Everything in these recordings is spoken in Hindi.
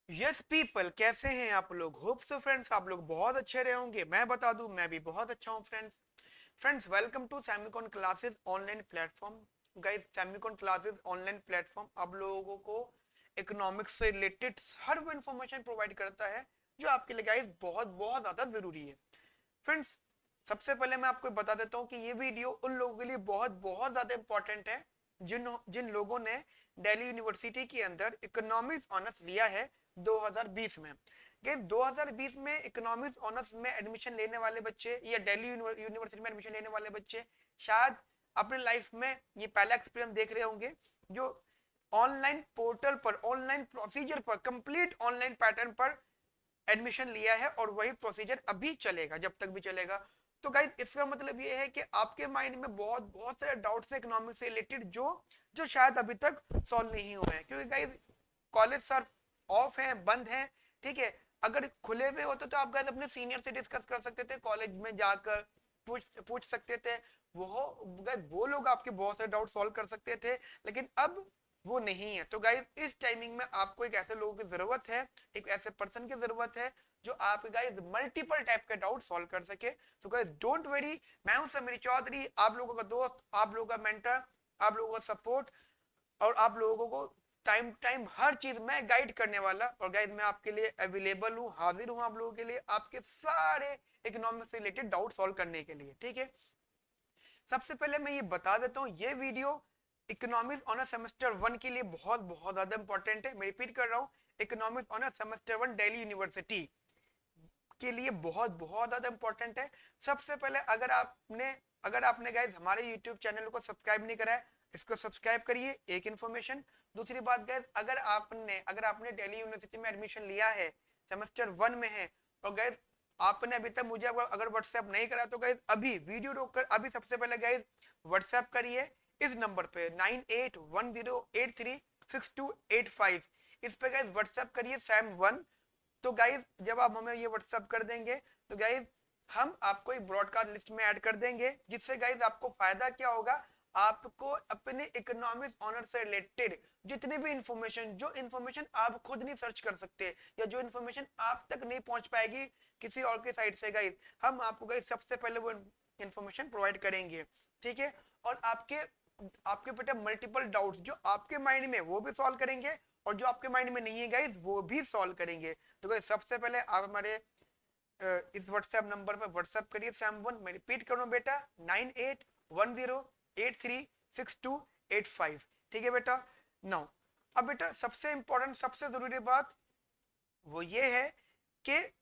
यस पीपल, कैसे हैं आप लोग? होप सो फ्रेंड्स आप लोग बहुत अच्छे रहे होंगे। मैं बता दूं, मैं भी बहुत अच्छा हूं friends. Welcome to Semicon classes online platform. Guys, Semicon classes online platform आप लोगों को इकोनॉमिक्स से रिलेटेड हर वो इन्फॉर्मेशन प्रोवाइड करता है जो आपके लिए गाइस बहुत बहुत ज्यादा जरूरी है। फ्रेंड्स, सबसे पहले मैं आपको बता देता हूँ कि ये वीडियो उन लोगों के लिए बहुत बहुत ज्यादा इंपॉर्टेंट है जिन जिन लोगों ने दिल्ली यूनिवर्सिटी के अंदर इकोनॉमिक्स ऑनर्स लिया है 2020 में। कि 2020 में इकोनॉमिक्स ऑनर्स में एडमिशन लेने वाले बच्चे या दिल्ली यूनिवर्सिटी में एडमिशन लेने वाले बच्चे शायद अपने लाइफ में ये पहला एक्सपीरियंस देख रहे होंगे जो ऑनलाइन पोर्टल पर, ऑनलाइन प्रोसीजर पर, कंप्लीट ऑनलाइन पैटर्न पर एडमिशन लिया है और वही प्रोसीजर अभी चलेगा, जब तक भी चलेगा। तो गाइस, इसका मतलब ये है कि आपके माइंड में बहुत बहुत सारे डाउट्स है इकोनॉमिक्स से रिलेटेड जो जो शायद अभी तक सॉल्व नहीं हुए हैं, क्योंकि गाइस कॉलेज सर ऑफ हैं, बंद हैं। ठीक है, अगर खुले हुए होते तो आप गाइस अपने सीनियर से डिस्कस कर सकते थे, कॉलेज में जाकर पूछ पूछ सकते थे। वो लोग आपके बहुत सारे डाउट सॉल्व कर सकते थे, लेकिन अब वो नहीं है। तो गाइस, इस टाइमिंग में आपको एक ऐसे लोगों की जरूरत है, एक ऐसे पर्सन की जरूरत है जो आप गाइस मल्टीपल टाइप के डाउट सॉल्व कर सके। तो गाइस डोंट वरी, मैं हूं समीर चौधरी, आप लोगों का दोस्त, आप लोगों का मेंटर, आप लोगों का सपोर्ट, और आप लोगों को टाइम टाइम हर चीज में गाइड करने वाला। और गाइस, मैं आपके लिए अवेलेबल हूँ, हाजिर हूँ आप लोगों के लिए, आपके सारे इकोनॉमिक्स से रिलेटेड डाउट सॉल्व करने के लिए। ठीक है, सबसे पहले मैं ये बता देता हूँ, ये वीडियो इकोनॉमिक्स ऑनर सेमेस्टर 1 के लिए बहुत बहुत ज्यादा इंपॉर्टेंट है। मैं रिपीट कर रहा हूँ, economics honour semester 1 Delhi University के लिए बहुत बहुत ज्यादा इंपॉर्टेंट है। सबसे पहले अगर आपने गाइस हमारे यूट्यूब चैनल को सब्सक्राइब नहीं करा है, इसको सब्सक्राइब करिए, एक इन्फॉर्मेशन। दूसरी बात गाइस, अगर आपने दिल्ली यूनिवर्सिटी में एडमिशन लिया है, सेमेस्टर 1 में है, और गाइस आपने अभी तक मुझे अगर व्हाट्सएप नहीं करा तो गाइस अभी वीडियो रोककर अभी सबसे पहले गाइस व्हाट्सएप करिए इस नंबर पे 9810836285। इस पे गाइस व्हाट्सएप करिए सैम 1। तो गाइज जब आप हमें ये व्हाट्सअप कर देंगे तो गाइज हम आपको एक ब्रॉडकास्ट लिस्ट में ऐड कर देंगे, जिससे गाइज आपको फायदा क्या होगा, आपको अपने इकोनॉमिक्स ऑनर से रिलेटेड जितनी भी इंफॉर्मेशन, जो इंफॉर्मेशन आप खुद नहीं सर्च कर सकते या जो इंफॉर्मेशन आप तक नहीं पहुंच पाएगी किसी और के साइड से, गाइज हम आपको गाइज सबसे पहले वो इंफॉर्मेशन प्रोवाइड करेंगे। ठीक है, और आपके आपके बेटा मल्टीपल डाउट्स जो आपके माइंड में वो भी सॉल्व करेंगे, और जो आपके माइंड में नहीं है गाइज वो भी सॉल्व करेंगे। तो गाइज सबसे पहले आप हमारे इस व्हाट्सएप नंबर पर व्हाट्सएप करिए सैम 1। मैं रिपीट कर रहा हूँ बेटा, 9810836285। ठीक है बेटा। नाउ अब बेटा सबसे इंपॉर्टेंट, सबसे जरूरी बात वो ये है कि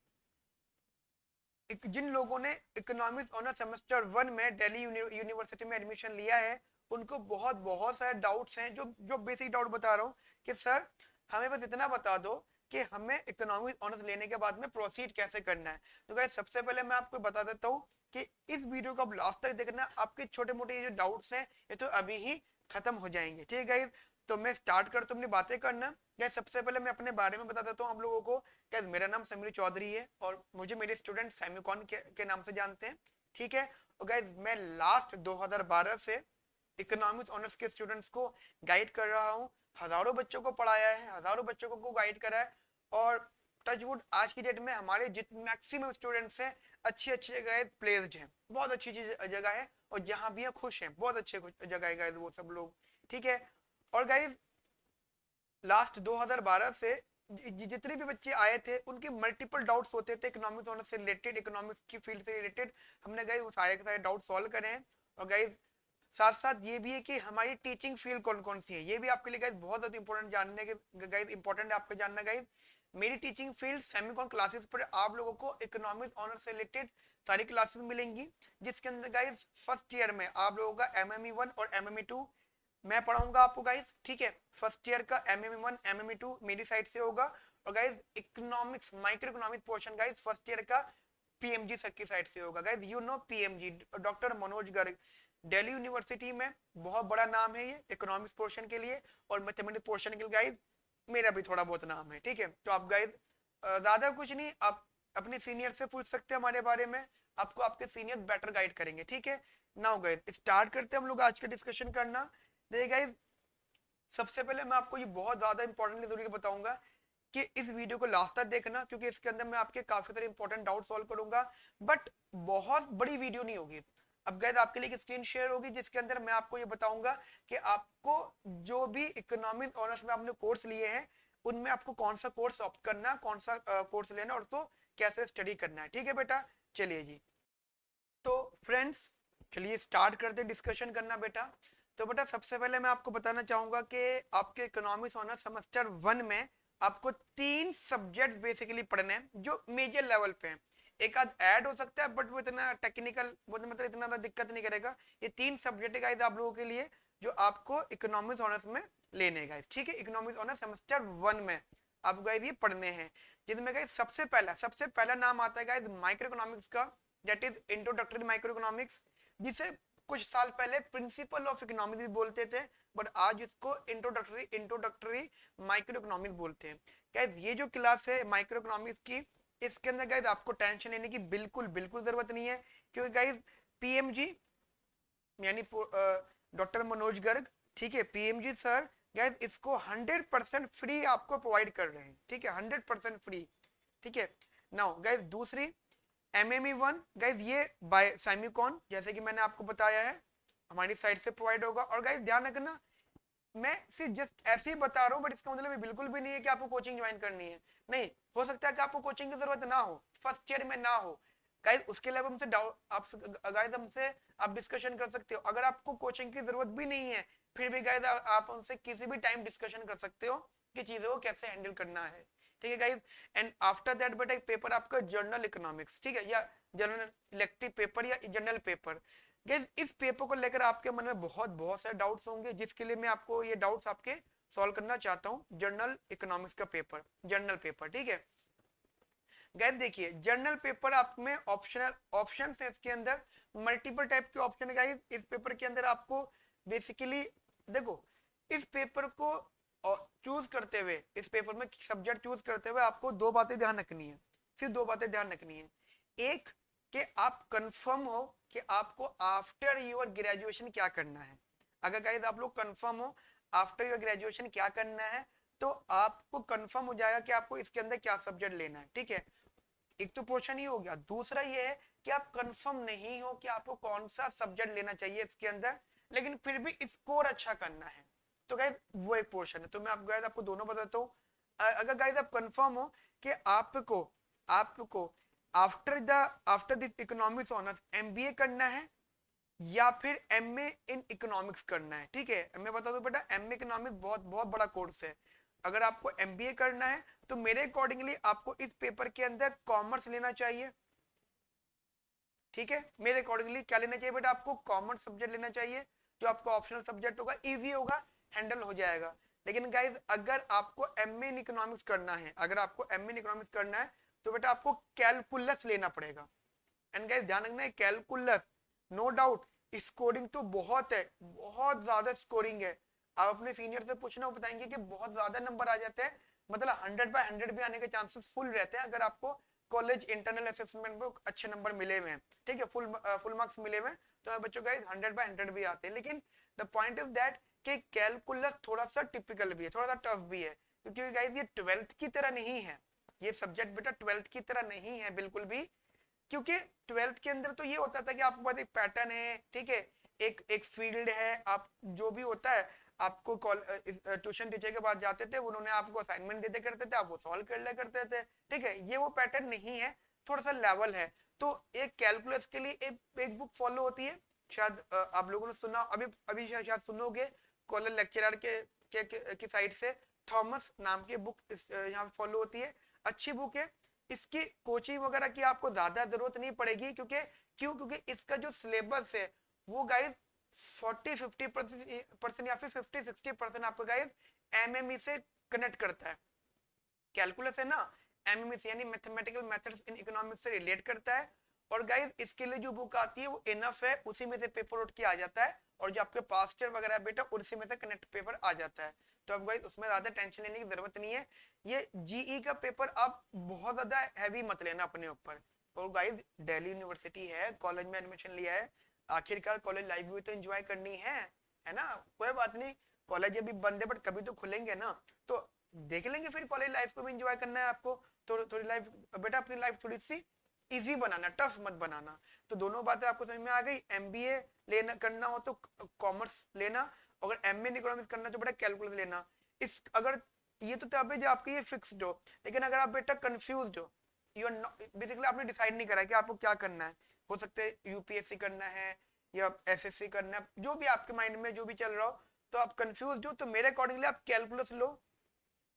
जिन लोगों ने इकोनॉमिक्स ऑनर सेमेस्टर 1 में दिल्ली यूनिवर्सिटी में एडमिशन लिया है, उनको बहुत बहुत सारे डाउट्स हैं, जो जो बेसिक डाउट बता रहा हूँ कि सर हमें बस इतना बता दो कि हमें इकोनॉमिक्स ऑनर्स लेने के बाद में प्रोसीड कैसे करना है। तो गाइस सबसे पहले मैं आपको बता देता हूँ कि इस वीडियो को आप लास्ट तक देखना, आपके छोटे मोटे ये जो डाउट्स हैं ये तो अभी ही खत्म हो जाएंगे। ठीक है गाइस, तो मैं स्टार्ट कर, तुमने बातें करना। गाइस सबसे पहले मैं अपने बारे में बता देता हूँ आप लोगों को। गाइस मेरा नाम समीर चौधरी है और मुझे मेरे स्टूडेंट सेमिकॉन के नाम से जानते हैं। ठीक है, और गाइस मैं लास्ट 2012 से इकोनॉमिक्स ऑनर्स के स्टूडेंट्स को गाइड कर रहा हूँ। हजारों बच्चों को पढ़ाया है, हजारों बच्चों को गाइड करा है, और टचवुड आज की डेट में हमारे जितने मैक्सिमम स्टूडेंट्स हैं अच्छी अच्छी जगह प्लेस्ड हैं, बहुत अच्छी जगह है, और जहाँ भी है खुश हैं, बहुत अच्छे जगह है वो सब लोग। ठीक है, और गाइज लास्ट 2012 से जितने भी बच्चे आए थे उनके मल्टीपल डाउट्स होते थे इकोनॉमिक्स ऑनर्स से रिलेटेड, इकोनॉमिक्स की फील्ड से रिलेटेड। हमने गाइज वो सारे के सारे डाउट सॉल्व करे हैं। और गाइज साथ साथ ये भी है कि हमारी टीचिंग फील्ड कौन कौन सी है, ये भी आपके लिए गाइज बहुत ज्यादा इंपॉर्टेंट जानने के, गाइज इंपॉर्टेंट है आपको जानना। गाइज मेरी टीचिंग फील्ड सेमिकॉन क्लासेस पर आप लोगों को इकोनॉमिक्स ऑनर्स से रिलेटेड सारी क्लासेस मिलेंगी, जिसके अंदर गाइज फर्स्ट ईयर में आप लोगों का MME 1 और MME 2 मैं पढ़ाऊंगा आपको गाइज। ठीक है, फर्स्ट ईयर का MME 1 MME 2 मेरी साइड से होगा, और guys economics micro economic portion guys first year का PMG सर की साइड से होगा। Guys you know PMG, doctor Manoj Garg, Delhi university में बहुत बड़ा नाम है ये इकोनॉमिक्स पोर्शन के लिए, और मैथमेटिक्स पोर्शन के लिए गाइज मेरा भी थोड़ा बहुत नाम है। ठीक है, तो आप गाइज ज्यादा कुछ नहीं, आप अपने सीनियर से पूछ सकते हैं हमारे बारे में, आपको आपके सीनियर बेटर गाइड करेंगे। ठीक है, नाउ गाइज स्टार्ट करते हैं हम लोग आज का डिस्कशन करना। देखिए गाइज सबसे पहले मैं आपको ये बहुत ज्यादा इंपॉर्टेंटली जरूरी बताऊंगा कि इस वीडियो को लास्ट तक देखना, क्योंकि इसके अंदर मैं आपके काफी सारे इंपॉर्टेंट डाउट सॉल्व करूंगा, बट बहुत बड़ी वीडियो नहीं होगी। अब गाइस आपके लिए एक स्क्रीन शेयर होगी जिसके अंदर मैं आपको ये बताऊंगा कि आपको जो भी इकोनॉमिक्स ऑनर्स में आपने कोर्स लिए हैं उनमें आपको कौन सा कोर्स ऑप्ट करना, कौन सा कोर्स लेना और तो कैसे स्टडी करना है। ठीक है बेटा, चलिए जी। तो फ्रेंड्स चलिए स्टार्ट करते डिस्कशन करना बेटा। तो बेटा सबसे पहले मैं आपको बताना चाहूंगा कि आपके इकोनॉमिक्स ऑनर्स सेमेस्टर 1 में आपको 3 सब्जेक्ट्स बेसिकली पढ़ने हैं जो मेजर लेवल पे हैं। एक आध ऐड हो सकता है बट वो इतना टेक्निकल, मतलब इतना दिक्कत नहीं करेगा। ये 3 सब्जेक्ट गाइस आप लोगों के लिए जो आपको इकोनॉमिक्स ऑनर्स में लेने गाइस, ठीक है। इकोनॉमिक्स ऑनर्स सेमेस्टर 1 में आपको गाइस ये पढ़ने हैं, जिनमें गाइस सबसे पहला नाम आता है गाइस माइक्रो इकोनॉमिक्स का, that is introductory micro economics, जिसे कुछ साल पहले प्रिंसिपल ऑफ इकोनॉमिक्स भी बोलते थे, बट आज इसको इंट्रोडक्टरी माइक्रो इकोनॉमिक्स बोलते हैं। गाइस ये जो क्लास है माइक्रो इकोनॉमिक्स की, इसके अंदर गाइस आपको टेंशन लेने की बिल्कुल जरूरत नहीं है, क्योंकि गाइस पीएमजी यानी डॉक्टर मनोज गर्ग, ठीक है, पीएमजी सर गाइस इसको 100% फ्री आपको प्रोवाइड कर रहे हैं, ठीक है, 100% फ्री, ठीक है। नाउ गाइस दूसरी MME1 गाइस ये बाय सेमिकॉन, जैसे कि मैंने आपको बताया है हमारी साइड से प्रोवाइड होगा। और गाइस ध्यान रखना मैं सिर्फ जस्ट ऐसे ही बता रहा हूँ, बट इसका मतलब ये बिल्कुल भी नहीं है कि आपको कोचिंग ज्वाइन करनी है। नहीं, हो सकता है कि आपको कोचिंग की जरूरत ना हो, फर्स्ट ईयर में ना हो गाइस, उसके लिए हमसे डाउट आप गाइस हमसे आप डिस्कशन कर सकते हो। अगर आपको कोचिंग की जरूरत भी नहीं है फिर भी गाइस आप हमसे किसी भी टाइम डिस्कशन कर सकते हो कि चीजों को कैसे हैंडल करना है, ठीक है गाइस। एंड आफ्टर दैट बेटा एक पेपर आपका जर्नल इकोनॉमिक्स, ठीक है, या जर्नल इलेक्टिव पेपर या जनरल पेपर। गाइस इस पेपर को लेकर आपके मन में बहुत सारे डाउट्स होंगे, जिसके लिए मैं आपको ये डाउट्स आपके सॉल्व करना चाहता हूँ। जर्नल इकोनॉमिक्स का पेपर, जनरल पेपर, ठीक है। गाइस देखिए जर्नल पेपर आप में ऑप्शन है, इसके अंदर मल्टीपल टाइप के ऑप्शन है गाइस। इस पेपर के अंदर आपको बेसिकली देखो, इस पेपर को चूज करते हुए, इस पेपर में सब्जेक्ट चूज करते हुए आपको दो बातें ध्यान रखनी है, सिर्फ दो बातें ध्यान रखनी है। एक कि आप कंफर्म हो कि आपको आफ्टर योर ग्रेजुएशन क्या करना है। अगर गाइस आप लोग कंफर्म हो आफ्टर योर ग्रेजुएशन क्या करना है, तो आपको कंफर्म हो जाएगा कि आपको इसके अंदर क्या सब्जेक्ट लेना है, ठीक है। एक तो पोर्शन ही हो गया। दूसरा ये है कि आप कंफर्म नहीं हो कि आपको कौन सा सब्जेक्ट लेना चाहिए इसके अंदर, लेकिन फिर भी स्कोर अच्छा करना है, तो गाइस वो एक पोर्शन है। तो मैं गाइस आपको दोनों बताता हूँ। अगर गाइस आप कंफर्म हो कि आपको आपको after this economics honours MBA करना है या फिर एमए इन इकोनॉमिक्स करना है, ठीक है। मैं बता दूं बेटा एमए इकोनॉमिक्स बहुत बड़ा कोर्स है। अगर आपको एमबीए करना है तो मेरे अकॉर्डिंगली आपको इस पेपर के अंदर कॉमर्स लेना चाहिए, ठीक है। मेरे अकॉर्डिंगली क्या लेना चाहिए बेटा, आपको कॉमर्स सब्जेक्ट लेना चाहिए, जो आपका ऑप्शनल सब्जेक्ट होगा, इजी होगा, हैंडल हो जाएगा। लेकिन गाइस अगर आपको एमए इन इकोनॉमिक्स करना है, अगर आपको एमए इन इकोनॉमिक्स करना है तो बेटा आपको कैलकुलस लेना पड़ेगा। एंड गाइस ध्यान रखना है कैलकुलस, नो डाउट स्कोरिंग तो बहुत है, बहुत ज्यादा स्कोरिंग है। आप अपने सीनियर से पूछना, वो बताएंगे कि बहुत ज्यादा नंबर आ जाते हैं, मतलब 100/100 भी आने के चांसेस फुल रहते हैं अगर आपको कॉलेज इंटरनल असेसमेंट में अच्छे नंबर मिले हुए हैं, ठीक है, फुल मार्क्स मिले हुए हैं, तो बच्चों का 100/100 भी आते हैं। लेकिन द पॉइंट इज दैट कि कैलकुलस थोड़ा सा टिपिकल भी है, थोड़ा सा टफ भी है, क्योंकि गाइस ये 12th की तरह नहीं है, ये सब्जेक्ट बेटा 12th की तरह नहीं है बिल्कुल भी। क्योंकि 12th के अंदर तो ये होता था कि आपके पास एक पैटर्न है, ठीक है, एक एक फील्ड है, आप जो भी होता है आपको ट्यूशन टीचर के पास जाते थे, उन्होंने आपको असाइनमेंट देते करते थे, आप वो सॉल्व कर ले करते थे, ठीक है। ये वो पैटर्न नहीं है, थोड़ा सा लेवल है। तो एक कैलकुलस के लिए एक बुक फॉलो होती है, शायद आप लोगों ने सुना, अभी अभी शायद सुनोगे कॉलेज लेक्चरर की साइड से, थॉमस नाम की बुक यहाँ फॉलो होती है, अच्छी बुक है। इसकी कोचिंग वगैरह की आपको ज्यादा जरूरत नहीं पड़ेगी, क्योंकि इसका जो सिलेबस है वो गाइस 40-50% या फिर 50-60% आपको गाइस एमएमई से कनेक्ट करता है। कैलकुलस है ना, एमएमई से यानी मैथमेटिकल मेथड्स इन इकोनॉमिक्स से रिलेट करता है। और गाइस इसके लिए जो बुक आती है वो इनफ है, उसी में से पेपर उठ के आ जाता है, और जो आपके पास्ट ईयर वगैरह बेटा उसी में से कनेक्ट पेपर आ जाता है। तो अब गाइस उसमें ज्यादा टेंशन लेने की जरूरत नहीं है। ये जीई का पेपर आप बहुत ज्यादा हैवी मत लेना अपने ऊपर। और गाइस दिल्ली यूनिवर्सिटी है, कॉलेज में एडमिशन लिया है, आखिरकार कॉलेज लाइफ भी तो एंजॉय करनी है ना। कोई बात नहीं, कॉलेज अभी बंद है बट कभी तो खुलेंगे ना, तो देख लेंगे फिर कॉलेज लाइफ को भी एंजॉय करना है आपको, तो थोड़ी लाइफ बेटा अपनी लाइफ थोड़ी सी इजी बनाना, टफ मत बनाना। तो दोनों बातें आपको समझ में आ गई। एमबीए लेना करना हो तो कॉमर्स लेना, अगर एमए इकोनॉमिक्स करना तो बेटा कैलकुलस लेना। इस अगर ये तो तब है जब आपकी ये फिक्स्ड हो, लेकिन अगर आप बेटा कंफ्यूज हो, यू आर बेसिकली आपने डिसाइड नहीं करा कि आपको क्या करना है, हो सकता है यूपीएससी करना है या एसएससी करना है, जो भी आपके माइंड में जो भी चल रहा हो, तो आप कंफ्यूज हो तो मेरे अकॉर्डिंगली आप कैलकुलस लो।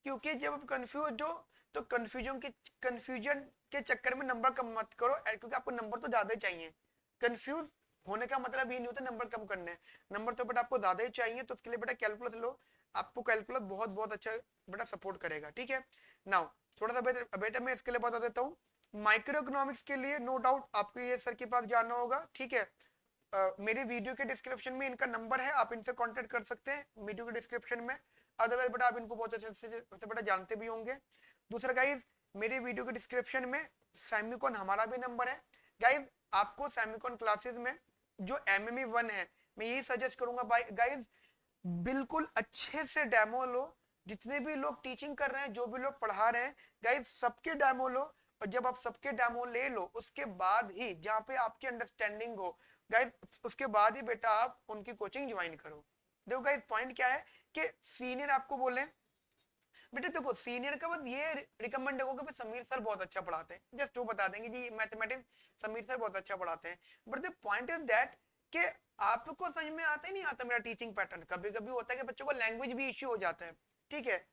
क्योंकि जब आप कंफ्यूज हो तो कंफ्यूजन के चक्कर में नंबर कम मत करो, क्योंकि आपको नंबर तो ज्यादा ही चाहिए। कंफ्यूज होने का मतलब ये नहीं होता नंबर कम करने, नंबर तो बेटा आपको ज्यादा ही चाहिए, तो उसके लिए बेटा कैलकुलस लो। आपको कैलकुलस बहुत बहुत अच्छा बेटा सपोर्ट करेगा, ठीक है। नाउ थोड़ा सा बेटा मैं इसके लिए बता देता हूँ। माइक्रो इकोनॉमिक्स के लिए नो डाउट आपको ये सर के पास जाना होगा, ठीक है। मेरे वीडियो के डिस्क्रिप्शन में इनका नंबर है, आप इनसे कांटेक्ट कर सकते हैं वीडियो के डिस्क्रिप्शन में। अदरवाइज बेटा आप इनको बहुत अच्छे से बेटा जानते भी होंगे। दूसरा गाइज, मेरे वीडियो के डिस्क्रिप्शन में सैमिकॉन हमारा भी नंबर है। गाइज आपको सैमिकॉन क्लासेस में जो एमएमई 1 है, मैं यही सजेस्ट करूंगा गाइज, बिल्कुल अच्छे से डेमो लो। जितने भी लोग टीचिंग कर रहे हैं, जो भी लोग पढ़ा रहे हैं, गाइज सबके डेमो लो। और जब आप सबके डेमो ले लो, उसके बाद ही जहाँ पे आपकी अंडरस्टैंडिंग हो गाइज, उसके बाद ही बेटा आप उनकी कोचिंग ज्वाइन करो। देखो गाइज पॉइंट क्या है कि सीनियर आपको बोले बेटा, देखो सीनियर का बस ये रिकमेंड होगा कि समीर सर बहुत अच्छा पढ़ाते हैं, जस्ट वो बता देंगे जी मैथमेटिक्स समीर सर बहुत अच्छा पढ़ाते हैं। But the point is that कि आपको समझ में आता ही नहीं आता मेरा टीचिंग पैटर्न। कभी कभी होता है कि बच्चों को लैंग्वेज भी इश्यू हो जाता है, ठीक है।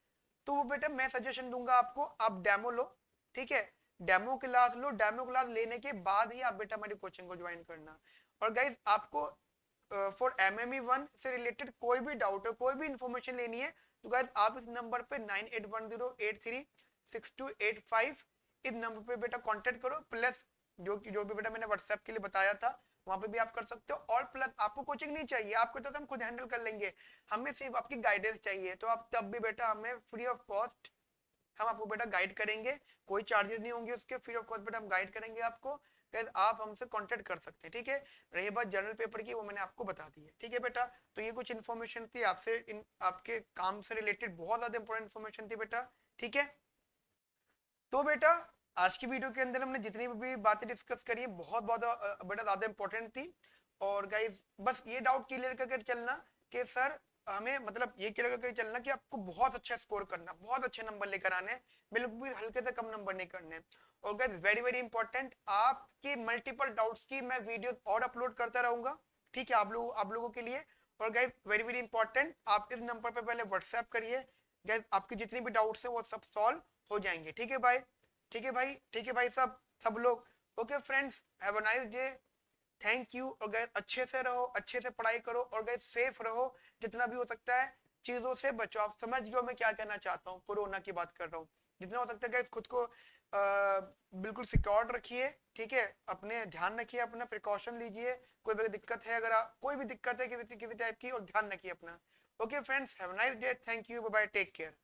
तो वो बेटा मैं सजेशन दूंगा आपको, आप डेमो लो, ठीक है। डेमो क्लास लो, डेमो क्लास लेने के बाद ही आप बेटा हमारी कोचिंग को ज्वाइन करना। और गाइज आपको फॉर एमएमई 1 से रिलेटेड कोई भी डाउट है, कोई भी इंफॉर्मेशन लेनी है, तो गाइस आप इस नंबर पे 9810836285 इस नंबर पे बेटा कांटेक्ट करो। प्लस जो भी बेटा मैंने व्हाट्सएप के लिए बताया था वहां पे भी आप कर सकते हो। और प्लस आपको कोचिंग नहीं चाहिए, आपको तो हम खुद हैंडल कर लेंगे, हमें सिर्फ आपकी गाइडेंस चाहिए, तो आप तब भी बेटा हमें फ्री ऑफ कॉस्ट हम आपको बेटा गाइड करेंगे। कोई चार्जेस नहीं होंगे उसके, फ्री ऑफ कॉस्ट बेटा हम गाइड करेंगे आपको। आप हमसे कांटेक्ट कर सकते हैं, ठीक है। रही बात जनरल पेपर की, वो मैंने आपको बता दी है, ठीक है बेटा। तो ये कुछ इन्फॉर्मेशन थी आपसे आपके काम से रिलेटेड, बहुत ज्यादा इंपॉर्टेंट इन्फॉर्मेशन थी बेटा, ठीक है। तो बेटा आज की वीडियो के अंदर हमने जितनी भी बातें डिस्कस करी है बहुत बहुत बेटा ज्यादा इंपॉर्टेंट थी। और गाइज बस ये डाउट क्लियर करके चलना कि सर हमें मतलब ये क्लियर करके चलना कि आपको बहुत अच्छा स्कोर करना, बहुत अच्छे नंबर लेकर आने, बिल्कुल भी हल्के से कम नंबर नहीं करने। और गाइज वेरी वेरी इंपॉर्टेंट, आपके मल्टीपल डाउट्स की मैं वीडियो और अपलोड करता रहूंगा, ठीक है, आप लोगों के लिए। और गाइज वेरी वेरी इंपॉर्टेंट, आप इस नंबर पर पहले व्हाट्सएप करिए, गाइज आपकी जितनी भी डाउट्स है वो सब सॉल्व हो जाएंगे, ठीक है भाई। ठीक है भाई, ठीक है भाई, सब लोग okay friends, have a nice day, thank you. और गैस अच्छे से रहो, अच्छे से पढ़ाई करो, और गैस सेफ रहो जितना भी हो सकता है, चीजों से बचो। आप समझ गए मैं क्या कहना चाहता हूँ, कोरोना की बात कर रहा हूँ। जितना हो सकता है गैस खुद को बिल्कुल सिक्योर्ड रखिए, ठीक है, अपने ध्यान रखिए, अपना प्रिकॉशन लीजिए। कोई भी दिक्कत है, अगर कोई भी दिक्कत है किसी टाइप की, और ध्यान रखिए अपना। Okay friends, have a nice day, thank you, bye bye, take care.